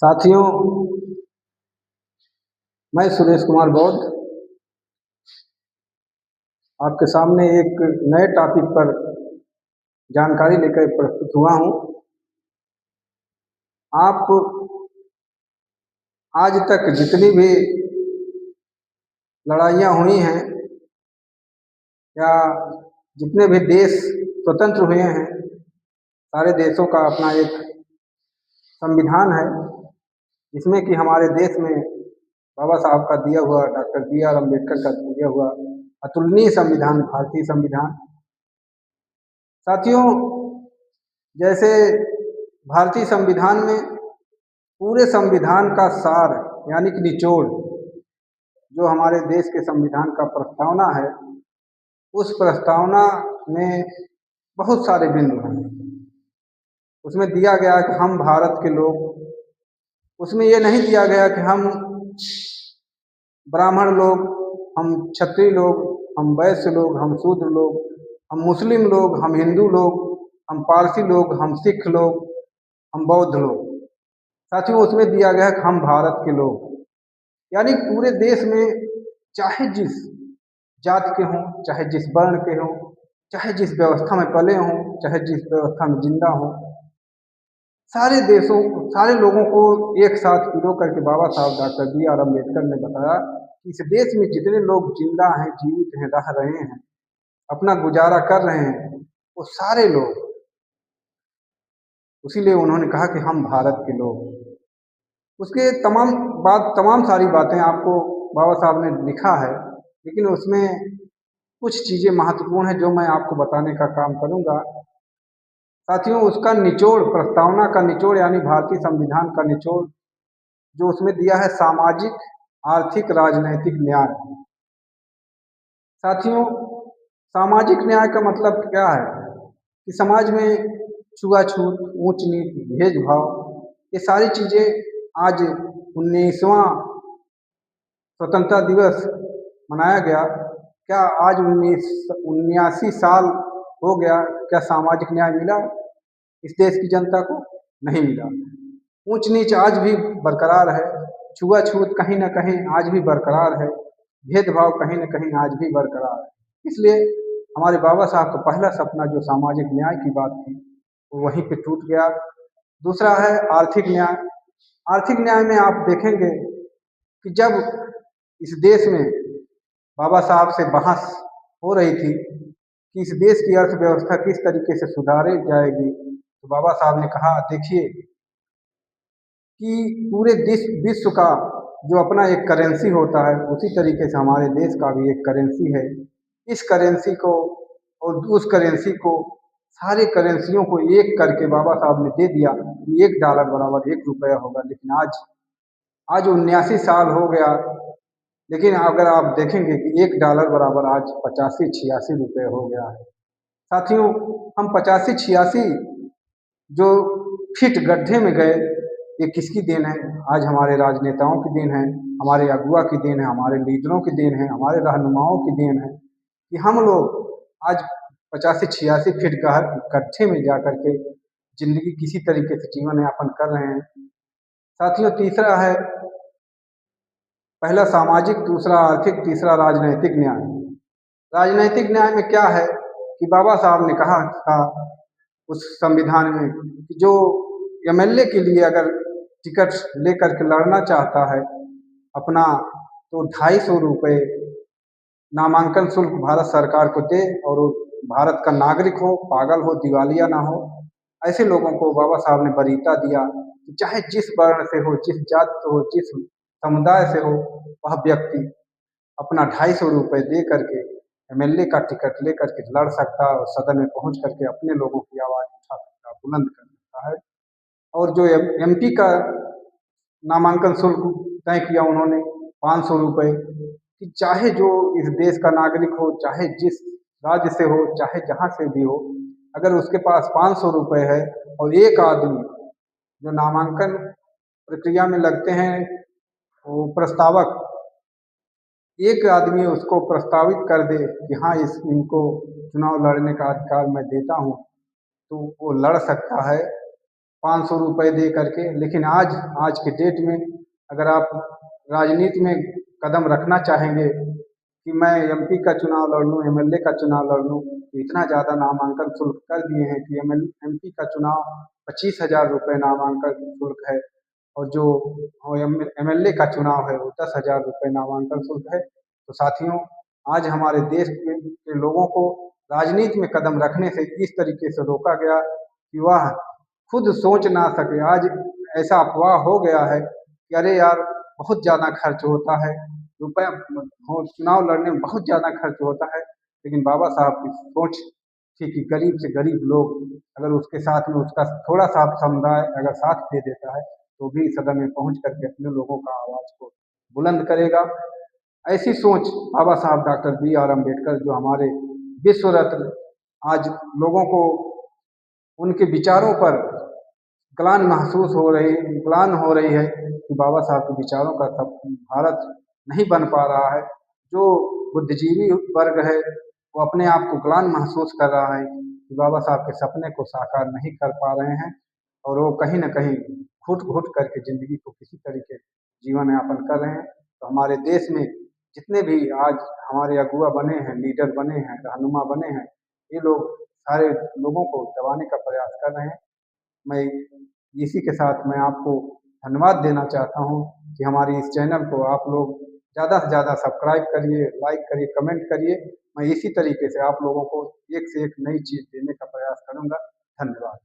साथियों, मैं सुरेश कुमार बौद्ध आपके सामने एक नए टॉपिक पर जानकारी लेकर प्रस्तुत हुआ हूँ। आप आज तक जितनी भी लड़ाइयाँ हुई हैं या जितने भी देश स्वतंत्र हुए हैं, सारे देशों का अपना एक संविधान है, जिसमें कि हमारे देश में बाबा साहब का दिया हुआ, डॉक्टर B.R. अम्बेडकर का दिया हुआ अतुलनीय संविधान, भारतीय संविधान। साथियों, जैसे भारतीय संविधान में पूरे संविधान का सार यानी कि निचोड़ जो हमारे देश के संविधान का प्रस्तावना है, उस प्रस्तावना में बहुत सारे बिंदु हैं। उसमें दिया गया कि हम भारत के लोग, उसमें ये नहीं दिया गया कि हम ब्राह्मण लोग, हम क्षत्रिय लोग, हम वैश्य लोग, हम शूद्र लोग, हम मुस्लिम लोग, हम हिंदू लोग, हम पारसी लोग, हम सिख लोग, हम बौद्ध लोग। साथियों, उसमें दिया गया कि हम भारत के लोग, यानी पूरे देश में चाहे जिस जात के हों, चाहे जिस वर्ण के हों, चाहे जिस व्यवस्था में पले हों, चाहे जिस व्यवस्था में जिंदा हों, सारे देशों, सारे लोगों को एक साथ पिरो करके बाबा साहब डॉक्टर B.R. अम्बेडकर ने बताया कि इस देश में जितने लोग जिंदा हैं, जीवित हैं, रह रहे हैं, अपना गुजारा कर रहे हैं, वो सारे लोग, इसीलिए उन्होंने कहा कि हम भारत के लोग। उसके तमाम सारी बातें आपको बाबा साहब ने लिखा है, लेकिन उसमें कुछ चीज़ें महत्वपूर्ण हैं जो मैं आपको बताने का काम करूंगा। साथियों, उसका निचोड़, प्रस्तावना का निचोड़ यानी भारतीय संविधान का निचोड़ जो उसमें दिया है, सामाजिक, आर्थिक, राजनैतिक न्याय। साथियों, सामाजिक न्याय का मतलब क्या है कि समाज में छुआछूत, ऊंच नीच, भेदभाव, ये सारी चीज़ें आज 19वां स्वतंत्रता दिवस मनाया गया। क्या आज 79 साल हो गया, क्या सामाजिक न्याय मिला इस देश की जनता को? नहीं मिला। ऊंच नीच आज भी बरकरार है, छुआछूत कहीं ना कहीं आज भी बरकरार है, भेदभाव कहीं ना कहीं आज भी बरकरार है। इसलिए हमारे बाबा साहब का पहला सपना जो सामाजिक न्याय की बात थी, वो वहीं पे टूट गया। दूसरा है आर्थिक न्याय। आर्थिक न्याय में आप देखेंगे कि जब इस देश में बाबा साहब से बहस हो रही थी कि इस देश की अर्थव्यवस्था किस तरीके से सुधारी जाएगी, तो बाबा साहब ने कहा, देखिए कि पूरे विश्व का जो अपना एक करेंसी होता है, उसी तरीके से हमारे देश का भी एक करेंसी है। इस करेंसी को और उस करेंसी को, सारे करेंसियों को एक करके बाबा साहब ने दे दिया कि $1 बराबर ₹1 होगा। लेकिन आज 79 साल हो गया, लेकिन अगर आप देखेंगे कि $1 बराबर आज 85-86 रुपये हो गया है। साथियों, हम 85-86 जो फिट गड्ढे में गए, ये किसकी देन है? आज हमारे राजनेताओं की देन है, हमारे अगुआ की देन है, हमारे लीडरों की देन है, हमारे रहनुमाओं की देन है कि हम लोग आज 85-86 फीट गड्ढे में जा करके जिंदगी किसी तरीके से जीवन यापन कर रहे हैं। साथियों, तीसरा है, पहला सामाजिक, दूसरा आर्थिक, तीसरा राजनैतिक न्याय। राजनैतिक न्याय में क्या है कि बाबा साहब ने कहा था उस संविधान में कि जो MLA के लिए अगर टिकट लेकर के लड़ना चाहता है अपना, तो 250 रुपये नामांकन शुल्क भारत सरकार को दे, और वो भारत का नागरिक हो, पागल हो, दिवालिया ना हो। ऐसे लोगों को बाबा साहब ने वरीयता दिया कि चाहे जिस वर्ण से हो, जिस जात से हो, जिस समुदाय से हो, वह व्यक्ति अपना 250 रुपये दे करके MLA का टिकट ले करके लड़ सकता है और सदन में पहुंच करके अपने लोगों की आवाज़ उठा सकता है, बुलंद कर सकता है। और जो MP का नामांकन शुल्क तय किया उन्होंने 500 रुपये, कि चाहे जो इस देश का नागरिक हो, चाहे जिस राज्य से हो, चाहे जहाँ से भी हो, अगर उसके पास 500 रुपये है और एक आदमी जो नामांकन प्रक्रिया में लगते हैं, वो प्रस्तावक, एक आदमी उसको प्रस्तावित कर दे कि हाँ, इनको चुनाव लड़ने का अधिकार मैं देता हूँ, तो वो लड़ सकता है। 500 रुपये दे करके। लेकिन आज के डेट में अगर आप राजनीति में कदम रखना चाहेंगे कि मैं एमपी का चुनाव लड़ लूँ, एमएलए का चुनाव लड़ लूँ, तो इतना ज़्यादा नामांकन शुल्क कर दिए हैं कि एमपी का चुनाव 25,000 रुपये नामांकन शुल्क है, और जो एमएलए का चुनाव है वो 10,000 रुपये नामांकन शुल्क है। तो साथियों, आज हमारे देश के लोगों को राजनीति में कदम रखने से इस तरीके से रोका गया कि वह खुद सोच ना सके। आज ऐसा अफवाह हो गया है कि अरे यार, बहुत ज़्यादा खर्च होता है, रुपया हो चुनाव लड़ने में बहुत ज़्यादा खर्च होता है। लेकिन बाबा साहब की सोच थी कि गरीब से गरीब लोग अगर उसके साथ में उसका थोड़ा सा समुदाय अगर साथ दे देता है तो भी सदन में पहुंच करके अपने लोगों का आवाज़ को बुलंद करेगा। ऐसी सोच बाबा साहब डॉक्टर B.R. अम्बेडकर, जो हमारे विश्व रत्न, आज लोगों को उनके विचारों पर ग्लान हो रही है कि बाबा साहब के विचारों का सब भारत नहीं बन पा रहा है। जो बुद्धिजीवी वर्ग है वो अपने आप को ग्लान महसूस कर रहा है कि बाबा साहब के सपने को साकार नहीं कर पा रहे हैं, और वो कहीं न कहीं घुट-घुट करके ज़िंदगी को किसी तरीके जीवन यापन कर रहे हैं। तो हमारे देश में जितने भी आज हमारे अगुआ बने हैं, लीडर बने हैं, रहनुमा बने हैं, ये लोग सारे लोगों को दबाने का प्रयास कर रहे हैं। मैं इसी के साथ मैं आपको धन्यवाद देना चाहता हूँ कि हमारी इस चैनल को आप लोग ज़्यादा से ज़्यादा सब्सक्राइब करिए, लाइक करिए, कमेंट करिए। मैं इसी तरीके से आप लोगों को एक से एक नई चीज़ देने का प्रयास करूँगा। धन्यवाद।